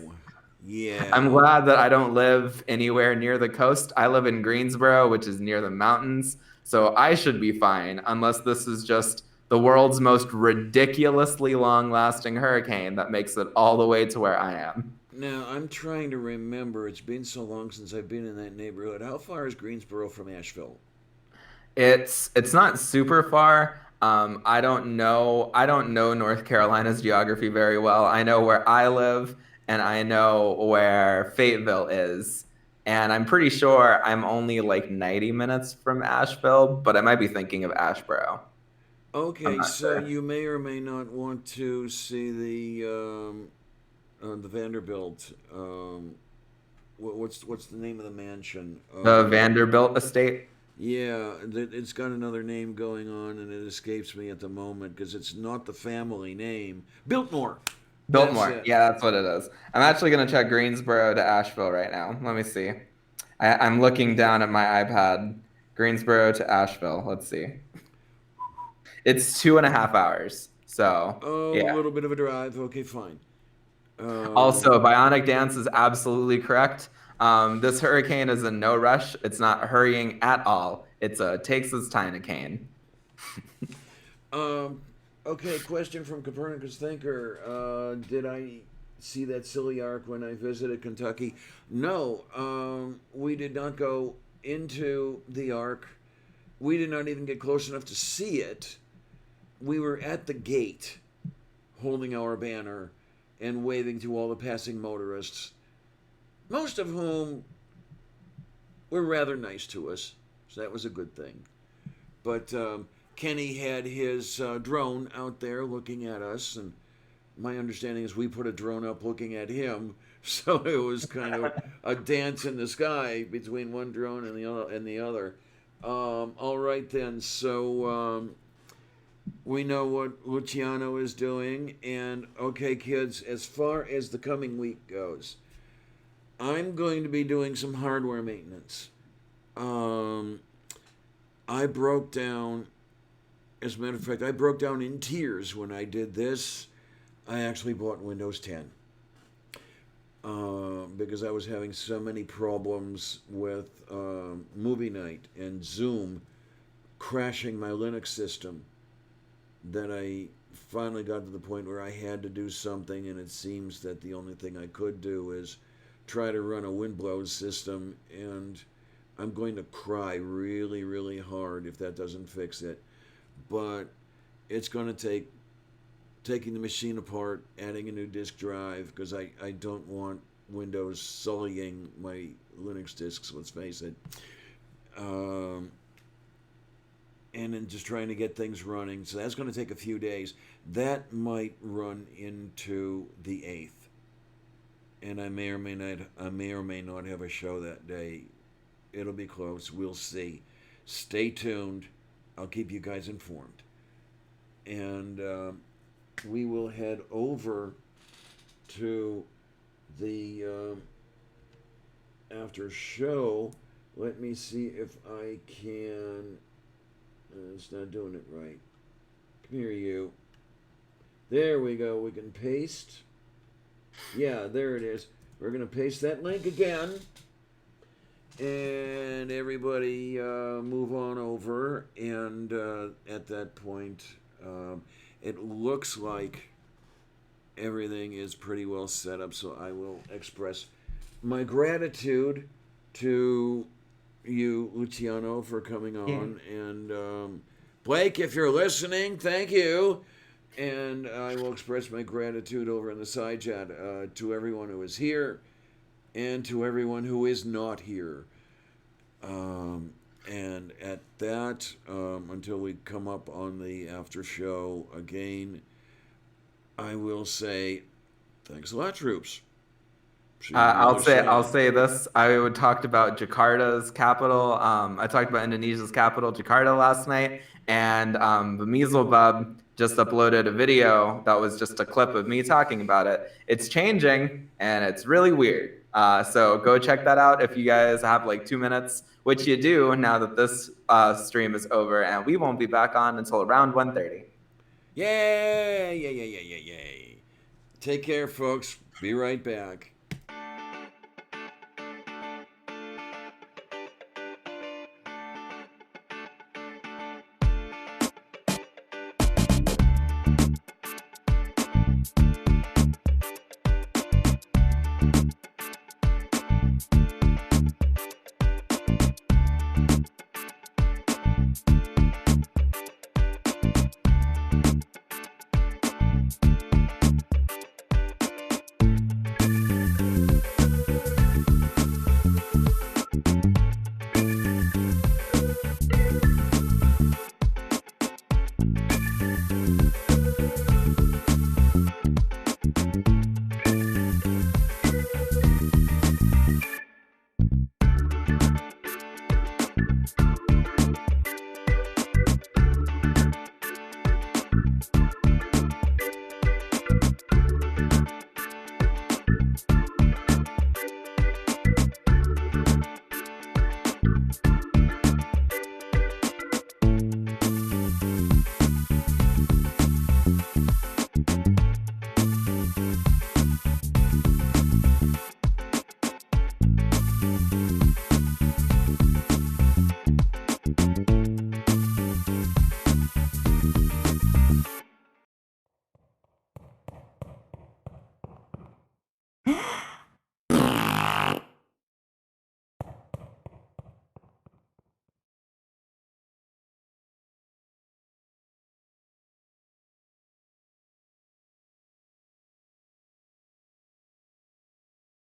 Yeah. I'm glad that I don't live anywhere near the coast. I live in Greensboro, which is near the mountains. So I should be fine, unless this is just the world's most ridiculously long-lasting hurricane that makes it all the way to where I am. Now, I'm trying to remember. It's been so long since I've been in that neighborhood. How far is Greensboro from Asheville? It's not super far. I don't know. I don't know North Carolina's geography very well. I know where I live, and I know where Fayetteville is. And I'm pretty sure I'm only like 90 minutes from Asheville, but I might be thinking of Asheboro. I'm Okay, not so sure. you may or may not want to see the Vanderbilt. What's the name of the mansion? The Vanderbilt estate. Yeah, it's got another name going on, and it escapes me at the moment because it's not the family name. Biltmore. That's Biltmore. it. Yeah, that's what it is. I'm actually going to check Greensboro to Asheville right now. Let me see. I'm looking down at my iPad. Greensboro to Asheville. Let's see. It's 2.5 hours. So, Oh, a yeah. little bit of a drive. Okay, fine. Also, Bionic Dance is absolutely correct. This hurricane is in no rush. It's not hurrying at all. It's a takes its time to cane. Um, okay, question from Copernicus Thinker. Did I see that silly ark when I visited Kentucky? No, we did not go into the ark. We did not even get close enough to see it. We were at the gate holding our banner and waving to all the passing motorists, most of whom were rather nice to us. So that was a good thing. But Kenny had his drone out there looking at us, and my understanding is we put a drone up looking at him. So it was kind of a dance in the sky between one drone and the other. All right then. So we know what Luciano is doing, and okay, kids. As far as the coming week goes, I'm going to be doing some hardware maintenance. Um, I broke down. As a matter of fact, I broke down in tears when I did this. I actually bought Windows 10 because I was having so many problems with movie night and Zoom crashing my Linux system that I finally got to the point where I had to do something, and it seems that the only thing I could do is try to run a Windows system, and I'm going to cry really, really hard if that doesn't fix it. But it's going to take taking the machine apart, adding a new disk drive, because I don't want Windows sullying my Linux disks, let's face it. And then just trying to get things running. So that's going to take a few days. That might run into the 8th. And I may or may not have a show that day. It'll be close. We'll see. Stay tuned. I'll keep you guys informed. And we will head over to the after show. Let me see if I can. It's not doing it right. Come here, you. There we go. We can paste. Yeah, there it is. We're going to paste that link again. And everybody move on over. And at that point, it looks like everything is pretty well set up. So I will express my gratitude to you, Luciano, for coming on. And Blake, if you're listening, thank you. And I will express my gratitude over in the side chat to everyone who is here and to everyone who is not here. And at that, until we come up on the after show again, I will say thanks a lot, troops. I'll say this. I talked about Jakarta's capital. I talked about Indonesia's capital, Jakarta, last night, and the Measle Bub just uploaded a video that was just a clip of me talking about it. It's changing, and it's really weird. So go check that out if you guys have like 2 minutes, which you do now that this stream is over, and we won't be back on until around 1:30. Yay! Yay! Yay! Yay! Yay! Yay! Take care, folks. Be right back.